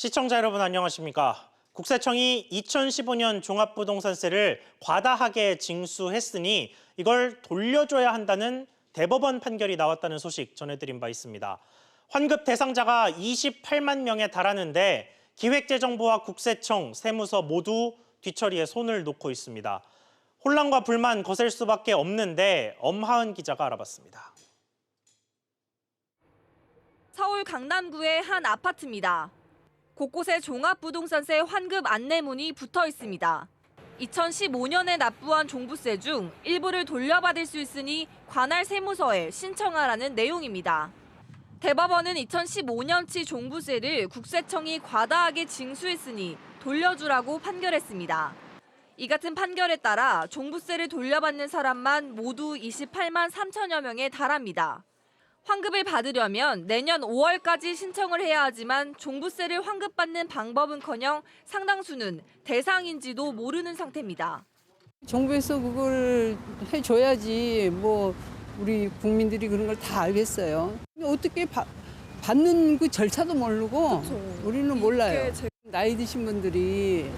시청자 여러분 안녕하십니까? 국세청이 2015년 종합부동산세를 과다하게 징수했으니 이걸 돌려줘야 한다는 대법원 판결이 나왔다는 소식 전해드린 바 있습니다. 환급 대상자가 28만 명에 달하는데 기획재정부와 국세청, 세무서 모두 뒤처리에 손을 놓고 있습니다. 혼란과 불만 거셀 수밖에 없는데 엄하은 기자가 알아봤습니다. 서울 강남구의 한 아파트입니다. 곳곳에 종합부동산세 환급 안내문이 붙어 있습니다. 2015년에 납부한 종부세 중 일부를 돌려받을 수 있으니 관할 세무서에 신청하라는 내용입니다. 대법원은 2015년치 종부세를 국세청이 과다하게 징수했으니 돌려주라고 판결했습니다. 이 같은 판결에 따라 종부세를 돌려받는 사람만 모두 28만 3천여 명에 달합니다. 환급을 받으려면 내년 5월까지 신청을 해야 하지만 종부세를 환급받는 방법은커녕 상당수는 대상인지도 모르는 상태입니다. 정부에서 그걸 해줘야지 뭐 우리 국민들이 그런 걸 다 알겠어요. 어떻게 받는 그 절차도 모르고 그쵸. 우리는 몰라요. 나이 드신 분들이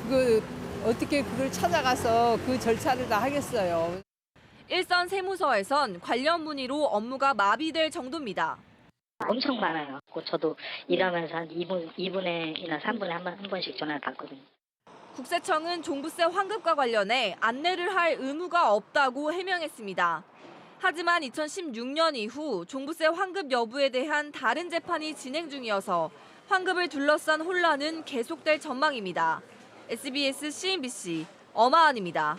그거 어떻게 그걸 찾아가서 그 절차를 다 하겠어요. 일선 세무서에선 관련 문의로 업무가 마비될 정도입니다. 엄청 많아요. 저도 일하면서 한 2분에나 3분에 한 번씩 전화를 받거든요. 국세청은 종부세 환급과 관련해 안내를 할 의무가 없다고 해명했습니다. 하지만 2016년 이후 종부세 환급 여부에 대한 다른 재판이 진행 중이어서 환급을 둘러싼 혼란은 계속될 전망입니다. SBS CNBC 엄하은입니다.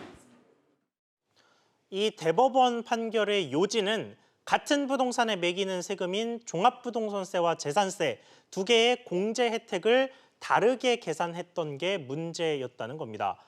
이 대법원 판결의 요지는 같은 부동산에 매기는 세금인 종합부동산세와 재산세 두 개의 공제 혜택을 다르게 계산했던 게 문제였다는 겁니다.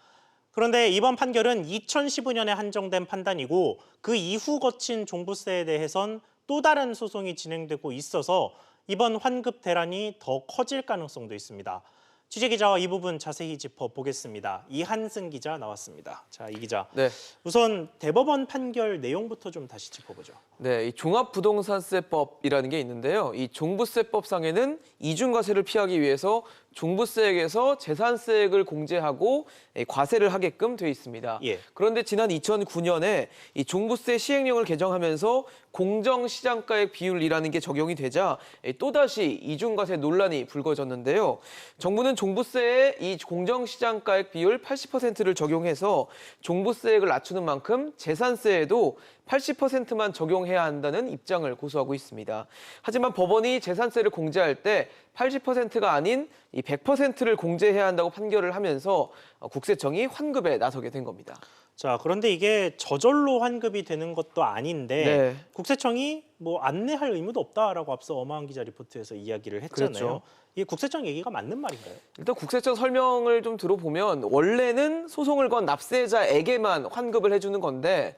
그런데 이번 판결은 2015년에 한정된 판단이고 그 이후 거친 종부세에 대해선 또 다른 소송이 진행되고 있어서 이번 환급 대란이 더 커질 가능성도 있습니다. 취재기자와 이 부분 자세히 짚어보겠습니다. 이한승 기자 나왔습니다. 자, 이 기자. 네. 우선 대법원 판결 내용부터 좀 다시 짚어보죠. 네, 이 종합부동산세법이라는 게 있는데요. 이 종부세법상에는 이중과세를 피하기 위해서 종부세액에서 재산세액을 공제하고 과세를 하게끔 돼 있습니다. 예. 그런데 지난 2009년에 이 종부세 시행령을 개정하면서 공정시장가액 비율이라는 게 적용이 되자 또다시 이중과세 논란이 불거졌는데요. 정부는 종부세에 이 공정시장가액 비율 80%를 적용해서 종부세액을 낮추는 만큼 재산세에도 80%만 적용해야 한다는 입장을 고수하고 있습니다. 하지만 법원이 재산세를 공제할 때 80%가 아닌 이 100%를 공제해야 한다고 판결을 하면서 국세청이 환급에 나서게 된 겁니다. 자, 그런데 이게 저절로 환급이 되는 것도 아닌데 네. 국세청이 뭐 안내할 의무도 없다라고 앞서 엄하은 기자 리포트에서 이야기를 했잖아요. 그렇죠. 이게 국세청 얘기가 맞는 말인가요? 일단 국세청 설명을 좀 들어보면 원래는 소송을 건 납세자에게만 환급을 해주는 건데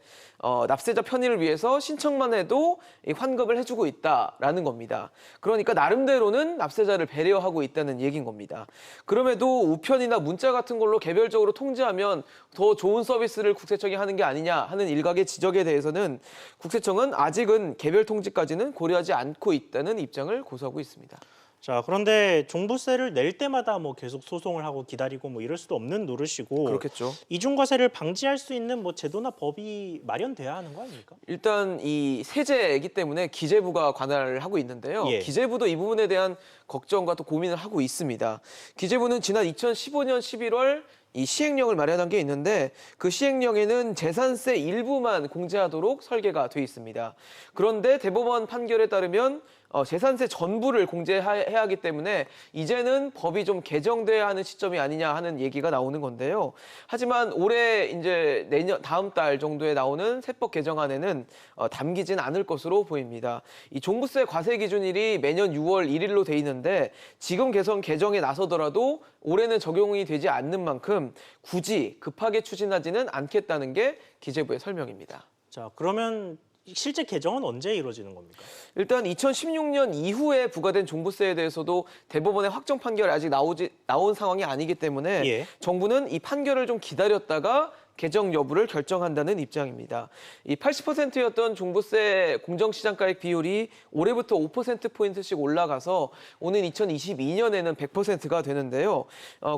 납세자 편의를 위해서 신청만 해도 이 환급을 해주고 있다라는 겁니다. 그러니까 나름대로는 납세자를 배려하고 있다는 얘기인 겁니다. 그럼에도 우편이나 문자 같은 걸로 개별적으로 통지하면 더 좋은 서비스를 국세청이 하는 게 아니냐 하는 일각의 지적에 대해서는 국세청은 아직은 개별 통지까지는 고려하지 않고 있다는 입장을 고수하고 있습니다. 자, 그런데 종부세를 낼 때마다 뭐 계속 소송을 하고 기다리고 뭐 이럴 수도 없는 노릇이고 그렇겠죠. 이중과세를 방지할 수 있는 뭐 제도나 법이 마련돼야 하는 거 아닙니까? 일단 이 세제이기 때문에 기재부가 관할을 하고 있는데요. 예. 기재부도 이 부분에 대한 걱정과 또 고민을 하고 있습니다. 기재부는 지난 2015년 11월 이 시행령을 마련한 게 있는데 그 시행령에는 재산세 일부만 공제하도록 설계가 돼 있습니다. 그런데 대법원 판결에 따르면 재산세 전부를 공제해야 하기 때문에 이제는 법이 좀 개정돼야 하는 시점이 아니냐 하는 얘기가 나오는 건데요. 하지만 올해 이제 다음 달 정도에 나오는 세법 개정안에는 담기진 않을 것으로 보입니다. 이 종부세 과세 기준일이 매년 6월 1일로 돼 있는데 지금 개정에 나서더라도 올해는 적용이 되지 않는 만큼 굳이 급하게 추진하지는 않겠다는 게 기재부의 설명입니다. 자, 그러면 실제 개정은 언제 이루어지는 겁니까? 일단 2016년 이후에 부과된 종부세에 대해서도 대법원의 확정 판결이 아직 나온 상황이 아니기 때문에 예. 정부는 이 판결을 좀 기다렸다가 개정 여부를 결정한다는 입장입니다. 이 80%였던 종부세 공정시장가액 비율이 올해부터 5%포인트씩 올라가서 오는 2022년에는 100%가 되는데요.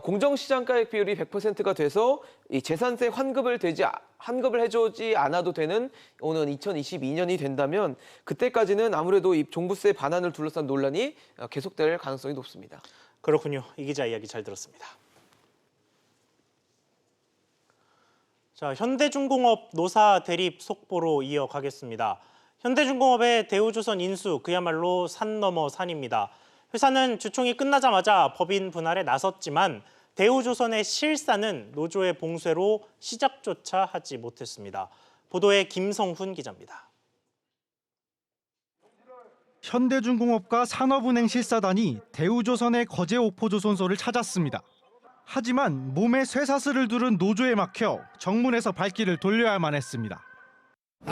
공정시장가액 비율이 100%가 돼서 이 재산세 환급을 해주지 않아도 되는 오는 2022년이 된다면 그때까지는 아무래도 이 종부세 반환을 둘러싼 논란이 계속될 가능성이 높습니다. 그렇군요. 이 기자 이야기 잘 들었습니다. 자, 현대중공업 노사 대립 속보로 이어가겠습니다. 현대중공업의 대우조선 인수 그야말로 산 넘어 산입니다. 회사는 주총이 끝나자마자 법인 분할에 나섰지만 대우조선의 실사는 노조의 봉쇄로 시작조차 하지 못했습니다. 보도에 김성훈 기자입니다. 현대중공업과 산업은행 실사단이 대우조선의 거제 오포조선소를 찾았습니다. 하지만 몸에 쇠사슬을 두른 노조에 막혀 정문에서 발길을 돌려야만 했습니다.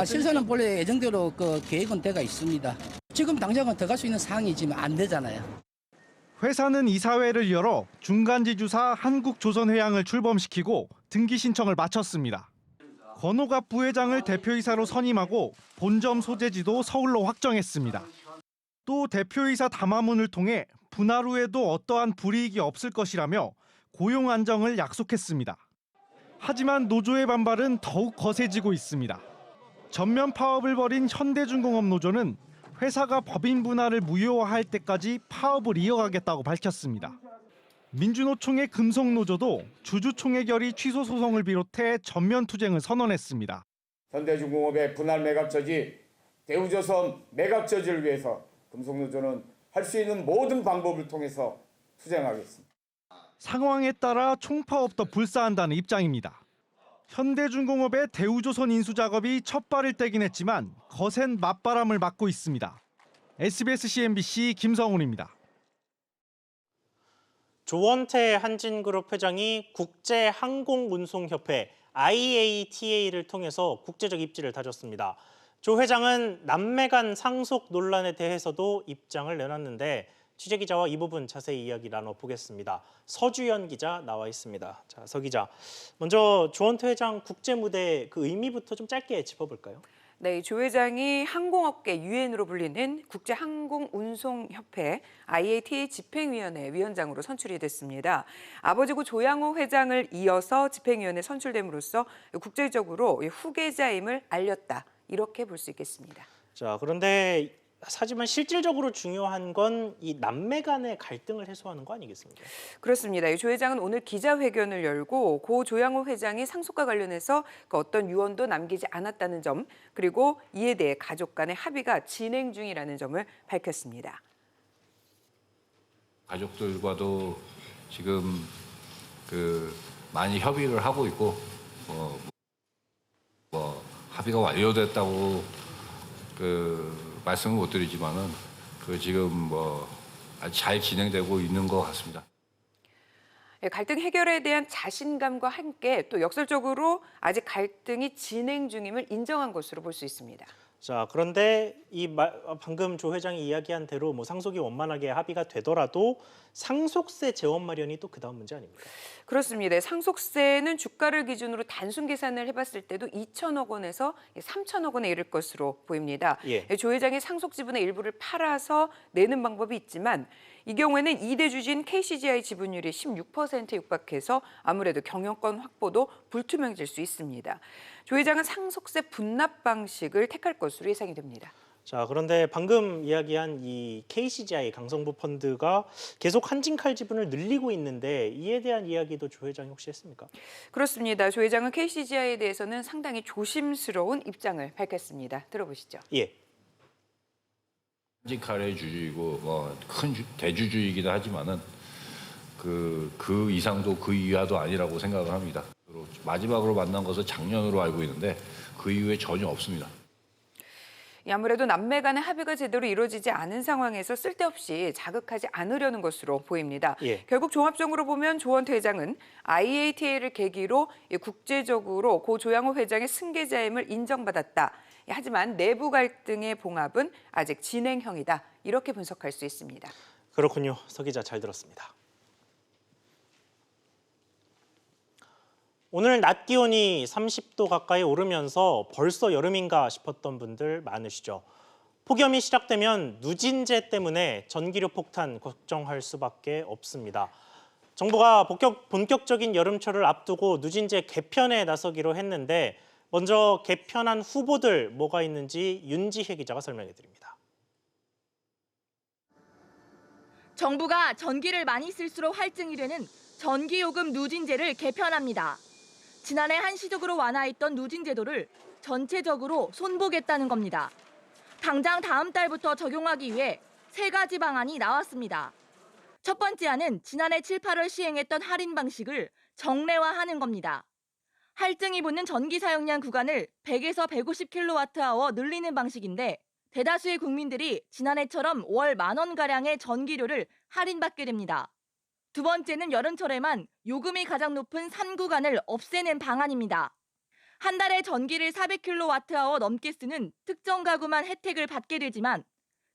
실사는 본래 예정대로 그 계획은 돼가 있습니다. 지금 당장은 들어갈 수 있는 상황이지만 안 되잖아요. 회사는 이사회를 열어 중간지주사 한국조선회양을 출범시키고 등기 신청을 마쳤습니다. 권오갑 부회장을 대표이사로 선임하고 본점 소재지도 서울로 확정했습니다. 또 대표이사 담화문을 통해 분할 후에도 어떠한 불이익이 없을 것이라며 고용 안정을 약속했습니다. 하지만 노조의 반발은 더욱 거세지고 있습니다. 전면 파업을 벌인 현대중공업 노조는 회사가 법인 분할을 무효화할 때까지 파업을 이어가겠다고 밝혔습니다. 민주노총의 금속노조도 주주총회 결의 취소 소송을 비롯해 전면 투쟁을 선언했습니다. 현대중공업의 분할 매각 저지, 대우조선 매각 저지를 위해서 금속노조는 할 수 있는 모든 방법을 통해서 투쟁하겠습니다. 상황에 따라 총파업도 불사한다는 입장입니다. 현대중공업의 대우조선 인수 작업이 첫 발을 떼긴 했지만 거센 맞바람을 맞고 있습니다. SBS CNBC 김성훈입니다. 조원태 한진그룹 회장이 국제항공운송협회 IATA를 통해서 국제적 입지를 다졌습니다. 조 회장은 남매 간 상속 논란에 대해서도 입장을 내놨는데 취재기자와 이 부분 자세히 이야기 나눠보겠습니다. 서주연 기자 나와 있습니다. 자, 서 기자, 먼저 조원태 회장 국제무대 그 의미부터 좀 짧게 짚어볼까요? 네, 조 회장이 항공업계 유엔으로 불리는 국제항공운송협회 IATA 집행위원회 위원장으로 선출이 됐습니다. 아버지고 조양호 회장을 이어서 집행위원회 선출됨으로써 국제적으로 후계자임을 알렸다, 이렇게 볼 수 있겠습니다. 자, 그런데 하지만 실질적으로 중요한 건 이 남매 간의 갈등을 해소하는 거 아니겠습니까? 그렇습니다. 조 회장은 오늘 기자회견을 열고 고 조양호 회장이 상속과 관련해서 어떤 유언도 남기지 않았다는 점, 그리고 이에 대해 가족 간의 합의가 진행 중이라는 점을 밝혔습니다. 가족들과도 지금 많이 협의를 하고 있고 합의가 완료됐다고 말씀을 못 드리지만은 지금 아주 잘 진행되고 있는 것 같습니다. 갈등 해결에 대한 자신감과 함께 또 역설적으로 아직 갈등이 진행 중임을 인정한 것으로 볼 수 있습니다. 자, 그런데 방금 조 회장이 이야기한 대로 상속이 원만하게 합의가 되더라도 상속세 재원 마련이 또 그다음 문제 아닙니까? 그렇습니다. 상속세는 주가를 기준으로 단순 계산을 해봤을 때도 2천억 원에서 3천억 원에 이를 것으로 보입니다. 예. 조 회장이 상속 지분의 일부를 팔아서 내는 방법이 있지만 이 경우에는 2대 주주인 KCGI 지분율이 16%에 육박해서 아무래도 경영권 확보도 불투명해질 수 있습니다. 조 회장은 상속세 분납 방식을 택할 것으로 예상이 됩니다. 자, 그런데 방금 이야기한 이 KCGI 강성부 펀드가 계속 한진칼 지분을 늘리고 있는데 이에 대한 이야기도 조 회장이 혹시 했습니까? 그렇습니다. 조 회장은 KCGI에 대해서는 상당히 조심스러운 입장을 밝혔습니다. 들어보시죠. 예. 한진칼의 주주이고 큰 대주주이기도 하지만은 그 이상도 그 이하도 아니라고 생각을 합니다. 마지막으로 만난 것은 작년으로 알고 있는데 그 이후에 전혀 없습니다. 아무래도 남매 간의 합의가 제대로 이루어지지 않은 상황에서 쓸데없이 자극하지 않으려는 것으로 보입니다. 예. 결국 종합적으로 보면 조원태 회장은 IATA를 계기로 국제적으로 고 조양호 회장의 승계자임을 인정받았다. 하지만 내부 갈등의 봉합은 아직 진행형이다. 이렇게 분석할 수 있습니다. 그렇군요. 서 기자 잘 들었습니다. 오늘 낮 기온이 30도 가까이 오르면서 벌써 여름인가 싶었던 분들 많으시죠. 폭염이 시작되면 누진제 때문에 전기료 폭탄 걱정할 수밖에 없습니다. 정부가 본격적인 여름철을 앞두고 누진제 개편에 나서기로 했는데 먼저 개편한 후보들 뭐가 있는지 윤지혜 기자가 설명해 드립니다. 정부가 전기를 많이 쓸수록 할증이 되는 전기요금 누진제를 개편합니다. 지난해 한시적으로 완화했던 누진제도를 전체적으로 손보겠다는 겁니다. 당장 다음 달부터 적용하기 위해 3가지 방안이 나왔습니다. 첫 번째 안은 지난해 7, 8월 시행했던 할인 방식을 정례화하는 겁니다. 할증이 붙는 전기 사용량 구간을 100에서 150kWh 늘리는 방식인데 대다수의 국민들이 지난해처럼 월 10,000원가량의 전기료를 할인받게 됩니다. 두 번째는 여름철에만 요금이 가장 높은 3구간을 없애는 방안입니다. 한 달에 전기를 400kWh 넘게 쓰는 특정 가구만 혜택을 받게 되지만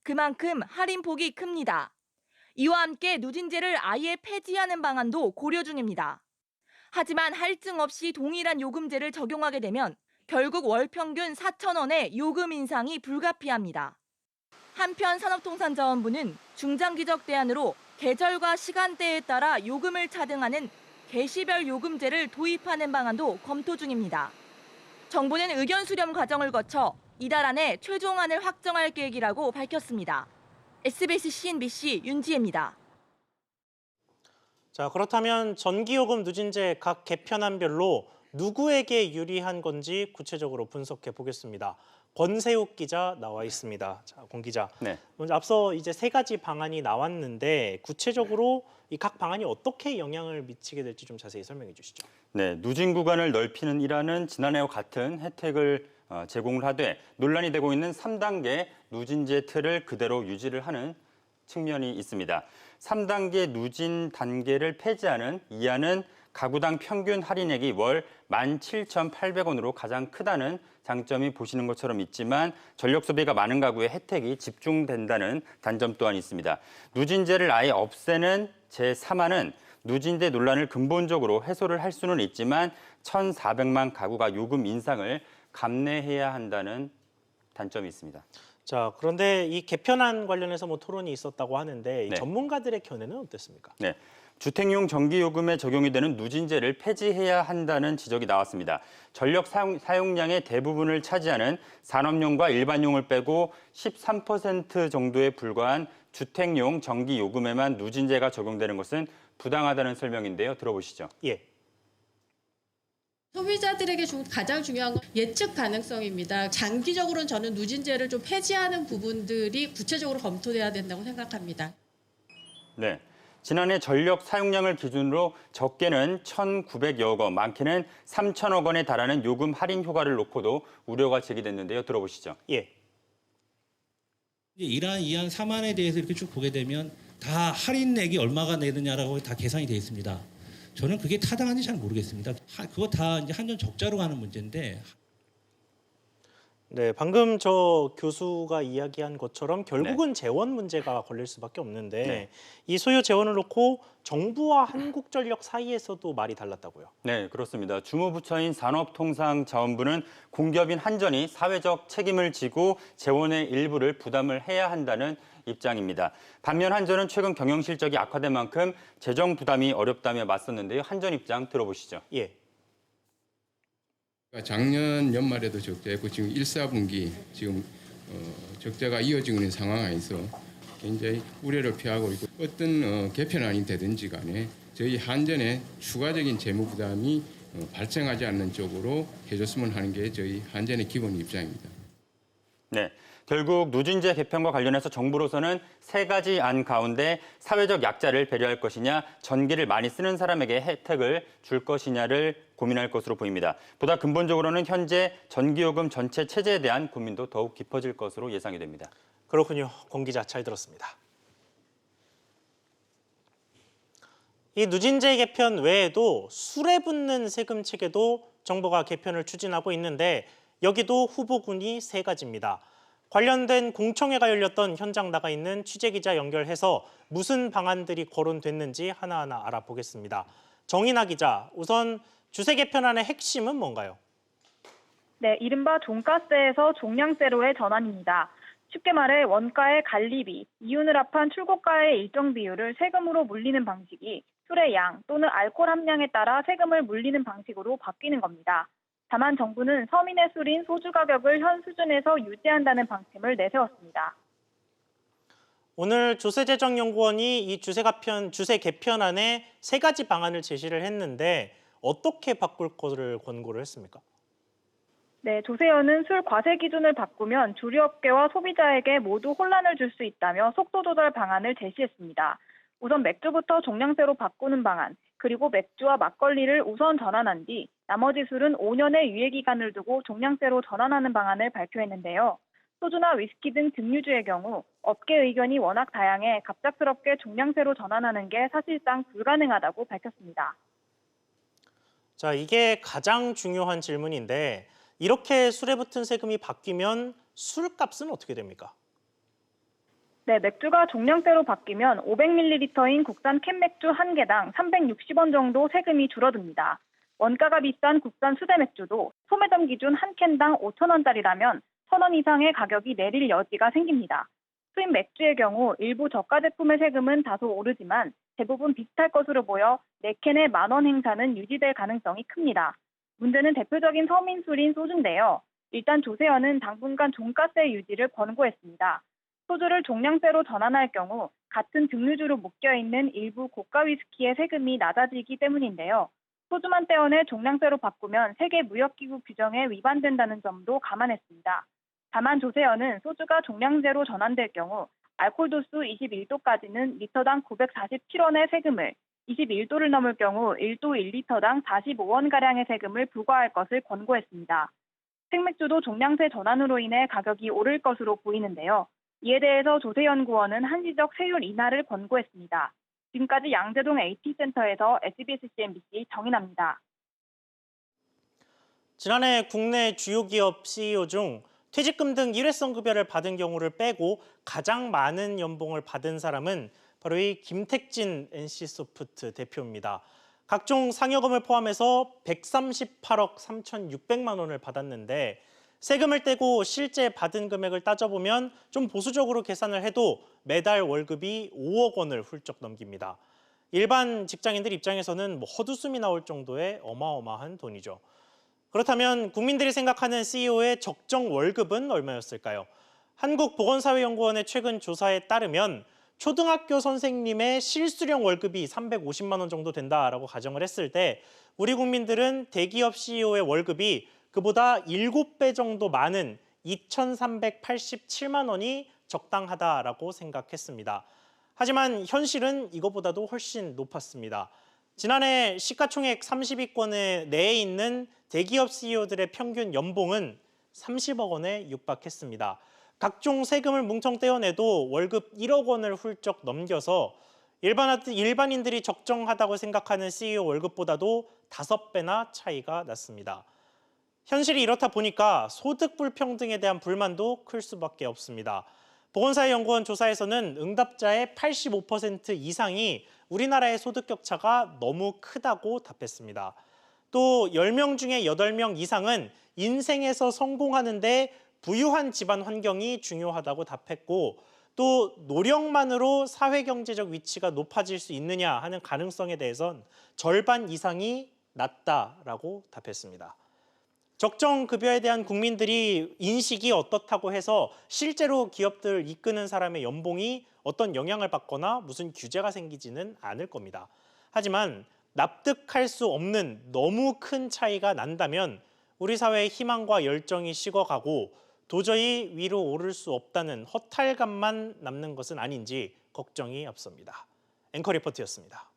그만큼 할인폭이 큽니다. 이와 함께 누진제를 아예 폐지하는 방안도 고려 중입니다. 하지만 할증 없이 동일한 요금제를 적용하게 되면 결국 월 평균 4,000원의 요금 인상이 불가피합니다. 한편 산업통상자원부는 중장기적 대안으로 계절과 시간대에 따라 요금을 차등하는 계시별 요금제를 도입하는 방안도 검토 중입니다. 정부는 의견 수렴 과정을 거쳐 이달 안에 최종안을 확정할 계획이라고 밝혔습니다. SBS CNBC 윤지혜입니다. 자, 그렇다면 전기요금 누진제 각 개편안별로 누구에게 유리한 건지 구체적으로 분석해 보겠습니다. 권세욱 기자 나와 있습니다. 자, 권 기자. 네. 먼저 앞서 이제 3가지 방안이 나왔는데 구체적으로 이 각 방안이 어떻게 영향을 미치게 될지 좀 자세히 설명해 주시죠. 네, 누진 구간을 넓히는 일환은 지난해와 같은 혜택을 제공을 하되 논란이 되고 있는 3단계 누진제 틀을 그대로 유지를 하는 측면이 있습니다. 3단계 누진 단계를 폐지하는 이 안은 가구당 평균 할인액이 월 17,800원으로 가장 크다는 장점이 보시는 것처럼 있지만 전력 소비가 많은 가구에 혜택이 집중된다는 단점 또한 있습니다. 누진제를 아예 없애는 제3안은 누진제 논란을 근본적으로 해소를 할 수는 있지만 1,400만 가구가 요금 인상을 감내해야 한다는 단점이 있습니다. 자, 그런데 이 개편안 관련해서 뭐 토론이 있었다고 하는데 이 네. 전문가들의 견해는 어땠습니까? 네. 주택용 전기요금에 적용이 되는 누진제를 폐지해야 한다는 지적이 나왔습니다. 전력 사용량의 대부분을 차지하는 산업용과 일반용을 빼고 13% 정도에 불과한 주택용 전기요금에만 누진제가 적용되는 것은 부당하다는 설명인데요. 들어보시죠. 예. 소비자들에게 가장 중요한 건 예측 가능성입니다. 장기적으로는 저는 누진제를 좀 폐지하는 부분들이 구체적으로 검토돼야 된다고 생각합니다. 네. 지난해 전력 사용량을 기준으로 적게는 1,900여억 원, 많게는 3,000억 원에 달하는 요금 할인 효과를 놓고도 우려가 제기됐는데요. 들어보시죠. 예. 이러한 2안, 3안에 대해서 이렇게 쭉 보게 되면 다 할인액이 얼마가 내느냐라고 다 계산이 되어 있습니다. 저는 그게 타당한지 잘 모르겠습니다. 그거 다 이제 한전 적자로 가는 문제인데. 네, 방금 저 교수가 이야기한 것처럼 결국은 재원 문제가 걸릴 수밖에 없는데 이 소요 재원을 놓고 정부와 한국전력 사이에서도 말이 달랐다고요. 네, 그렇습니다. 주무부처인 산업통상자원부는 공기업인 한전이 사회적 책임을 지고 재원의 일부를 부담을 해야 한다는 입장입니다. 반면 한전은 최근 경영 실적이 악화된 만큼 재정 부담이 어렵다며 맞섰는데요. 한전 입장 들어보시죠. 예. 작년 연말에도 적자였고 지금 1, 4분기 지금 적자가 이어지고 있는 상황에서 굉장히 우려를 표하고 있고 어떤 개편안이 되든지 간에 저희 한전의 추가적인 재무 부담이 발생하지 않는 쪽으로 해줬으면 하는 게 저희 한전의 기본 입장입니다. 네. 결국 누진제 개편과 관련해서 정부로서는 3가지 안 가운데 사회적 약자를 배려할 것이냐, 전기를 많이 쓰는 사람에게 혜택을 줄 것이냐를 고민할 것으로 보입니다. 보다 근본적으로는 현재 전기요금 전체 체제에 대한 고민도 더욱 깊어질 것으로 예상이 됩니다. 그렇군요. 권 기자 잘 들었습니다. 이 누진제 개편 외에도 술에 붙는 세금 체계도 정부가 개편을 추진하고 있는데 여기도 후보군이 3가지입니다. 관련된 공청회가 열렸던 현장 나가 있는 취재기자 연결해서 무슨 방안들이 거론됐는지 하나하나 알아보겠습니다. 정인아 기자, 우선 주세 개편안의 핵심은 뭔가요? 네, 이른바 종가세에서 종량세로의 전환입니다. 쉽게 말해 원가의 관리비, 이윤을 합한 출고가의 일정 비율을 세금으로 물리는 방식이 술의 양 또는 알코올 함량에 따라 세금을 물리는 방식으로 바뀌는 겁니다. 다만 정부는 서민의 술인 소주 가격을 현 수준에서 유지한다는 방침을 내세웠습니다. 오늘 조세재정연구원이 이 주세 개편안에 3가지 방안을 제시를 했는데 어떻게 바꿀 것을 권고를 했습니까? 네, 조세현은 술 과세 기준을 바꾸면 주류업계와 소비자에게 모두 혼란을 줄 수 있다며 속도 조절 방안을 제시했습니다. 우선 맥주부터 종량세로 바꾸는 방안, 그리고 맥주와 막걸리를 우선 전환한 뒤 나머지 술은 5년의 유예 기간을 두고 종량세로 전환하는 방안을 발표했는데요. 소주나 위스키 등 증류주의 경우 업계 의견이 워낙 다양해 갑작스럽게 종량세로 전환하는 게 사실상 불가능하다고 밝혔습니다. 자, 이게 가장 중요한 질문인데 이렇게 술에 붙은 세금이 바뀌면 술값은 어떻게 됩니까? 네, 맥주가 종량세로 바뀌면 500ml인 국산 캔맥주 1개당 360원 정도 세금이 줄어듭니다. 원가가 비싼 국산 수제 맥주도 소매점 기준 한 캔당 5,000원짜리라면 1,000원 이상의 가격이 내릴 여지가 생깁니다. 수입 맥주의 경우 일부 저가 제품의 세금은 다소 오르지만 대부분 비슷할 것으로 보여 4캔에 10,000원 행사는 유지될 가능성이 큽니다. 문제는 대표적인 서민 술인 소주인데요. 일단 조세현은 당분간 종가세 유지를 권고했습니다. 소주를 종량세로 전환할 경우 같은 증류주로 묶여있는 일부 고가 위스키의 세금이 낮아지기 때문인데요. 소주만 떼어내 종량세로 바꾸면 세계무역기구 규정에 위반된다는 점도 감안했습니다. 다만 조세현은 소주가 종량제로 전환될 경우 알코올 도수 21도까지는 리터당 947원의 세금을, 21도를 넘을 경우 1도 1리터당 45원가량의 세금을 부과할 것을 권고했습니다. 생맥주도 종량세 전환으로 인해 가격이 오를 것으로 보이는데요. 이에 대해서 조세연구원은 한시적 세율 인하를 권고했습니다. 지금까지 양재동 AT센터에서 SBS-CNBC 정인아입니다. 지난해 국내 주요 기업 CEO 중 퇴직금 등 일회성 급여를 받은 경우를 빼고 가장 많은 연봉을 받은 사람은 바로 이 김택진 NC소프트 대표입니다. 각종 상여금을 포함해서 138억 3,600만 원을 받았는데 세금을 떼고 실제 받은 금액을 따져보면 좀 보수적으로 계산을 해도 매달 월급이 5억 원을 훌쩍 넘깁니다. 일반 직장인들 입장에서는 헛웃음이 나올 정도의 어마어마한 돈이죠. 그렇다면 국민들이 생각하는 CEO의 적정 월급은 얼마였을까요? 한국보건사회연구원의 최근 조사에 따르면 초등학교 선생님의 실수령 월급이 350만 원 정도 된다라고 가정을 했을 때 우리 국민들은 대기업 CEO의 월급이 그보다 7배 정도 많은 2,387만 원이 적당하다라고 생각했습니다. 하지만 현실은 이거보다도 훨씬 높았습니다. 지난해 시가총액 30위권 내에 있는 대기업 CEO들의 평균 연봉은 30억 원에 육박했습니다. 각종 세금을 뭉텅 떼어내도 월급 1억 원을 훌쩍 넘겨서 일반인들이 적정하다고 생각하는 CEO 월급보다도 5배나 차이가 났습니다. 현실이 이렇다 보니까 소득 불평등에 대한 불만도 클 수밖에 없습니다. 보건사회연구원 조사에서는 응답자의 85% 이상이 우리나라의 소득 격차가 너무 크다고 답했습니다. 또 10명 중에 8명 이상은 인생에서 성공하는 데 부유한 집안 환경이 중요하다고 답했고 또 노력만으로 사회경제적 위치가 높아질 수 있느냐 하는 가능성에 대해선 절반 이상이 낮다라고 답했습니다. 적정 급여에 대한 국민들이 인식이 어떻다고 해서 실제로 기업들 이끄는 사람의 연봉이 어떤 영향을 받거나 무슨 규제가 생기지는 않을 겁니다. 하지만 납득할 수 없는 너무 큰 차이가 난다면 우리 사회의 희망과 열정이 식어가고 도저히 위로 오를 수 없다는 허탈감만 남는 것은 아닌지 걱정이 앞섭니다. 앵커 리포트였습니다.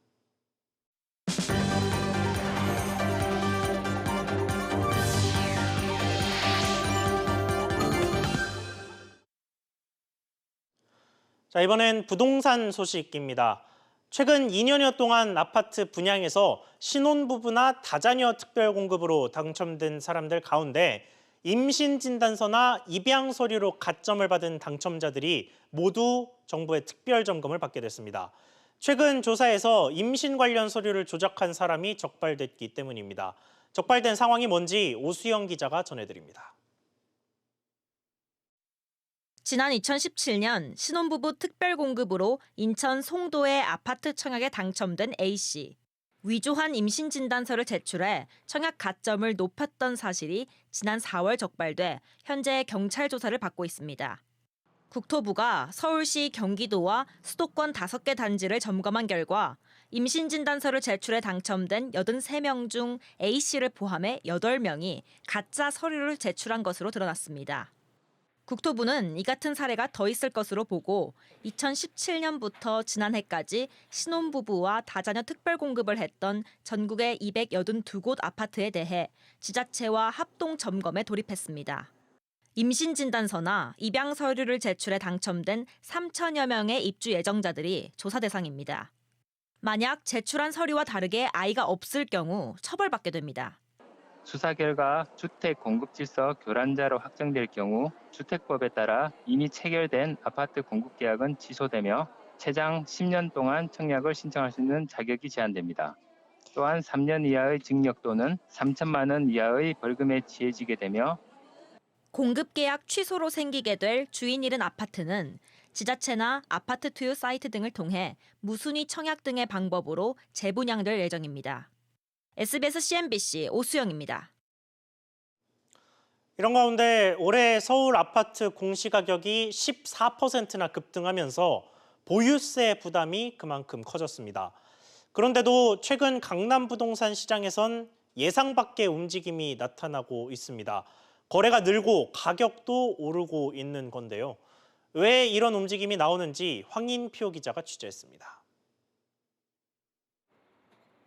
자, 이번엔 부동산 소식입니다. 최근 2년여 동안 아파트 분양에서 신혼부부나 다자녀 특별공급으로 당첨된 사람들 가운데 임신진단서나 입양서류로 가점을 받은 당첨자들이 모두 정부의 특별점검을 받게 됐습니다. 최근 조사에서 임신 관련 서류를 조작한 사람이 적발됐기 때문입니다. 적발된 상황이 뭔지 오수영 기자가 전해드립니다. 지난 2017년 신혼부부 특별공급으로 인천 송도의 아파트 청약에 당첨된 A씨. 위조한 임신진단서를 제출해 청약 가점을 높였던 사실이 지난 4월 적발돼 현재 경찰 조사를 받고 있습니다. 국토부가 서울시, 경기도와 수도권 5개 단지를 점검한 결과 임신진단서를 제출해 당첨된 83명 중 A씨를 포함해 8명이 가짜 서류를 제출한 것으로 드러났습니다. 국토부는 이 같은 사례가 더 있을 것으로 보고 2017년부터 지난해까지 신혼부부와 다자녀 특별공급을 했던 전국의 282곳 아파트에 대해 지자체와 합동 점검에 돌입했습니다. 임신진단서나 입양 서류를 제출해 당첨된 3천여 명의 입주 예정자들이 조사 대상입니다. 만약 제출한 서류와 다르게 아이가 없을 경우 처벌받게 됩니다. 수사 결과 주택 공급 질서 교란자로 확정될 경우 주택법에 따라 이미 체결된 아파트 공급 계약은 취소되며 최장 10년 동안 청약을 신청할 수 있는 자격이 제한됩니다. 또한 3년 이하의 징역 또는 3천만 원 이하의 벌금에 취해지게 되며 공급 계약 취소로 생기게 될 주인 잃은 아파트는 지자체나 아파트 투유 사이트 등을 통해 무순위 청약 등의 방법으로 재분양될 예정입니다. SBS CNBC 오수영입니다. 이런 가운데 올해 서울 아파트 공시가격이 14%나 급등하면서 보유세 부담이 그만큼 커졌습니다. 그런데도 최근 강남 부동산 시장에선 예상 밖의 움직임이 나타나고 있습니다. 거래가 늘고 가격도 오르고 있는 건데요. 왜 이런 움직임이 나오는지 황인표 기자가 취재했습니다.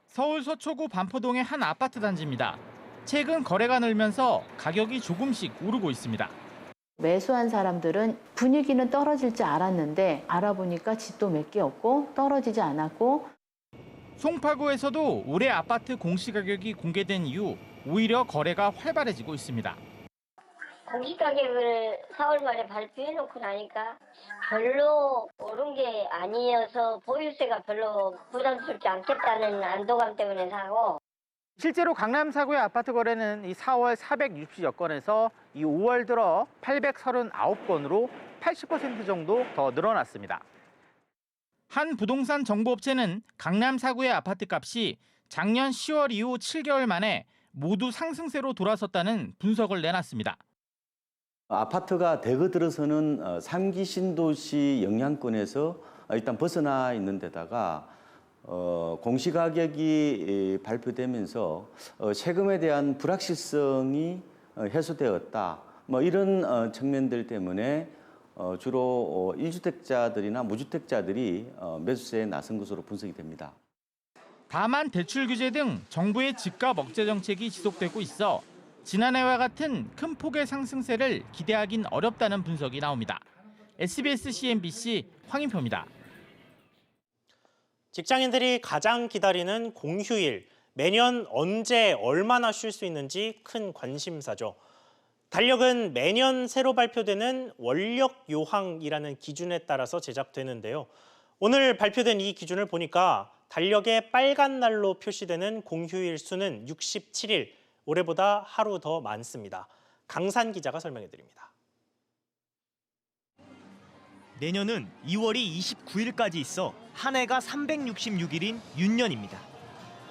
서울 서초구 반포동의 한 아파트 단지입니다. 최근 거래가 늘면서 가격이 조금씩 오르고 있습니다. 매수한 사람들은 분위기는 떨어질 줄 알았는데 알아보니까 집도 몇 개 없고 떨어지지 않았고. 송파구에서도 올해 아파트 공시가격이 공개된 이후 오히려 거래가 활발해지고 있습니다. 공시가격을 4월 말에 발표해놓고 나니까 별로 오른 게 아니어서 보유세가 별로 부담스럽지 않겠다는 안도감 때문에 사고. 실제로 강남 4구의 아파트 거래는 이 4월 460여 건에서 이 5월 들어 839건으로 80% 정도 더 늘어났습니다. 한 부동산 정보업체는 강남 4구의 아파트 값이 작년 10월 이후 7개월 만에 모두 상승세로 돌아섰다는 분석을 내놨습니다. 아파트가 대거 들어서는 3기 신도시 영향권에서 일단 벗어나 있는 데다가 공시가격이 발표되면서 세금에 대한 불확실성이 해소되었다. 이런 측면들 때문에 주로 1주택자들이나 무주택자들이 매수세에 나선 것으로 분석이 됩니다. 다만 대출 규제 등 정부의 집값 억제 정책이 지속되고 있어 지난해와 같은 큰 폭의 상승세를 기대하긴 어렵다는 분석이 나옵니다. SBS CNBC 황인표입니다. 직장인들이 가장 기다리는 공휴일, 매년 언제 얼마나 쉴 수 있는지 큰 관심사죠. 달력은 매년 새로 발표되는 원력 요항이라는 기준에 따라서 제작되는데요. 오늘 발표된 이 기준을 보니까 달력에 빨간 날로 표시되는 공휴일 수는 67일, 올해보다 하루 더 많습니다. 강산 기자가 설명해 드립니다. 내년은 2월이 29일까지 있어 한 해가 366일인 윤년입니다.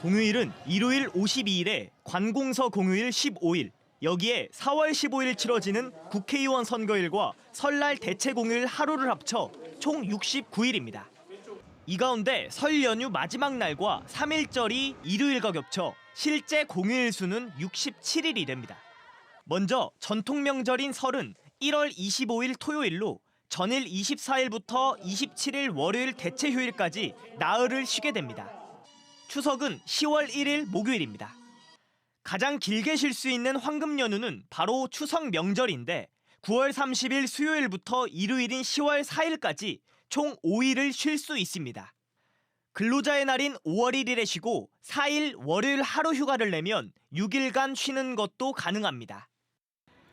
공휴일은 일요일 52일에 관공서 공휴일 15일, 여기에 4월 15일 치러지는 국회의원 선거일과 설날 대체 공휴일 하루를 합쳐 총 69일입니다. 이 가운데 설 연휴 마지막 날과 3일절이 일요일과 겹쳐 실제 공휴일 수는 67일이 됩니다. 먼저 전통 명절인 설은 1월 25일 토요일로 전일 24일부터 27일 월요일 대체 휴일까지 나흘을 쉬게 됩니다. 추석은 10월 1일 목요일입니다. 가장 길게 쉴 수 있는 황금 연휴는 바로 추석 명절인데 9월 30일 수요일부터 일요일인 10월 4일까지 총 5일을 쉴 수 있습니다. 근로자의 날인 5월 1일에 쉬고 4일 월요일 하루 휴가를 내면 6일간 쉬는 것도 가능합니다.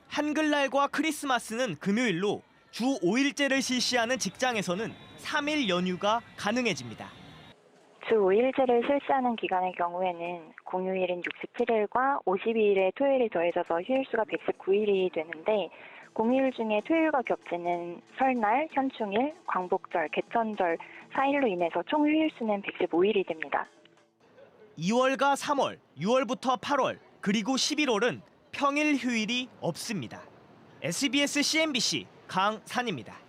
한글날과 크리스마스는 금요일로 주 5일제를 실시하는 직장에서는 3일 연휴가 가능해집니다. 주 5일제를 실시하는 기간의 경우에는 공휴일인 67일과 52일에 토요일이 더해져서 휴일수가 119일이 되는데 공휴일 중에 토요일과 겹치는 설날, 현충일, 광복절, 개천절 4일로 인해서 총 휴일수는 115일이 됩니다. 2월과 3월, 6월부터 8월, 그리고 11월은 평일 휴일이 없습니다. SBS CNBC 강산입니다.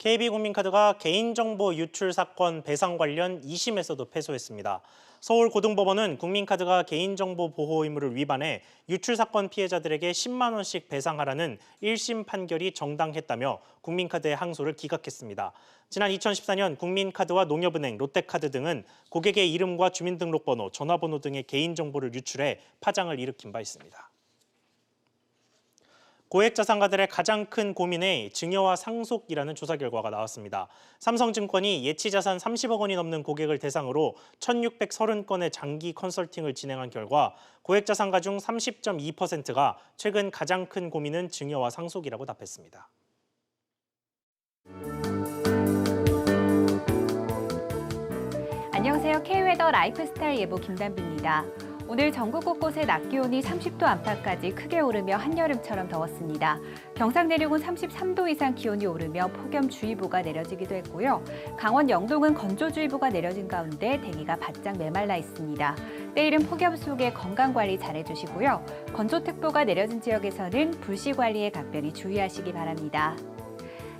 KB국민카드가 개인정보 유출 사건 배상 관련 2심에서도 패소했습니다. 서울고등법원은 국민카드가 개인정보 보호 의무를 위반해 유출 사건 피해자들에게 10만 원씩 배상하라는 1심 판결이 정당했다며 국민카드의 항소를 기각했습니다. 지난 2014년 국민카드와 농협은행, 롯데카드 등은 고객의 이름과 주민등록번호, 전화번호 등의 개인정보를 유출해 파장을 일으킨 바 있습니다. 고액자산가들의 가장 큰 고민의 증여와 상속이라는 조사 결과가 나왔습니다. 삼성증권이 예치자산 30억 원이 넘는 고객을 대상으로 1,630건의 장기 컨설팅을 진행한 결과 고액자산가 중 30.2%가 최근 가장 큰 고민은 증여와 상속이라고 답했습니다. 안녕하세요. K웨더 라이프스타일 예보 김단비입니다. 오늘 전국 곳곳에 낮 기온이 30도 안팎까지 크게 오르며 한여름처럼 더웠습니다. 경상 내륙은 33도 이상 기온이 오르며 폭염주의보가 내려지기도 했고요. 강원 영동은 건조주의보가 내려진 가운데 대기가 바짝 메말라 있습니다. 내일은 폭염 속에 건강관리 잘해주시고요. 건조특보가 내려진 지역에서는 불씨관리에 각별히 주의하시기 바랍니다.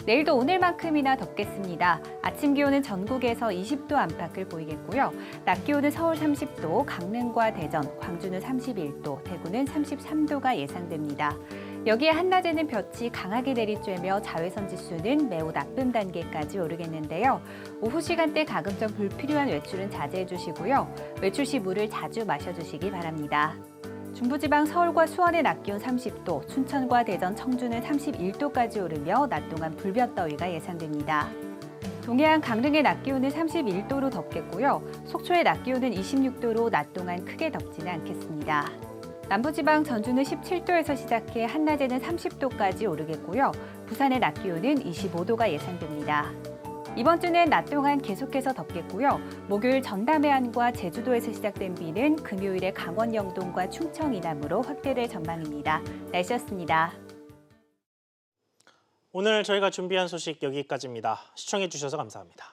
내일도 오늘만큼이나 덥겠습니다. 아침 기온은 전국에서 20도 안팎을 보이겠고요. 낮 기온은 서울 30도, 강릉과 대전, 광주는 31도, 대구는 33도가 예상됩니다. 여기에 한낮에는 볕이 강하게 내리쬐며 자외선 지수는 매우 나쁨 단계까지 오르겠는데요. 오후 시간대 가급적 불필요한 외출은 자제해 주시고요. 외출 시 물을 자주 마셔주시기 바랍니다. 중부지방 서울과 수원의 낮 기온 30도, 춘천과 대전, 청주는 31도까지 오르며 낮 동안 불볕더위가 예상됩니다. 동해안 강릉의 낮 기온은 31도로 덥겠고요. 속초의 낮 기온은 26도로 낮 동안 크게 덥지는 않겠습니다. 남부지방 전주는 17도에서 시작해 한낮에는 30도까지 오르겠고요. 부산의 낮 기온은 25도가 예상됩니다. 이번 주는 낮 동안 계속해서 덥겠고요. 목요일 전남 해안과 제주도에서 시작된 비는 금요일에 강원 영동과 충청 이남으로 확대될 전망입니다. 날씨였습니다. 오늘 저희가 준비한 소식 여기까지입니다. 시청해 주셔서 감사합니다.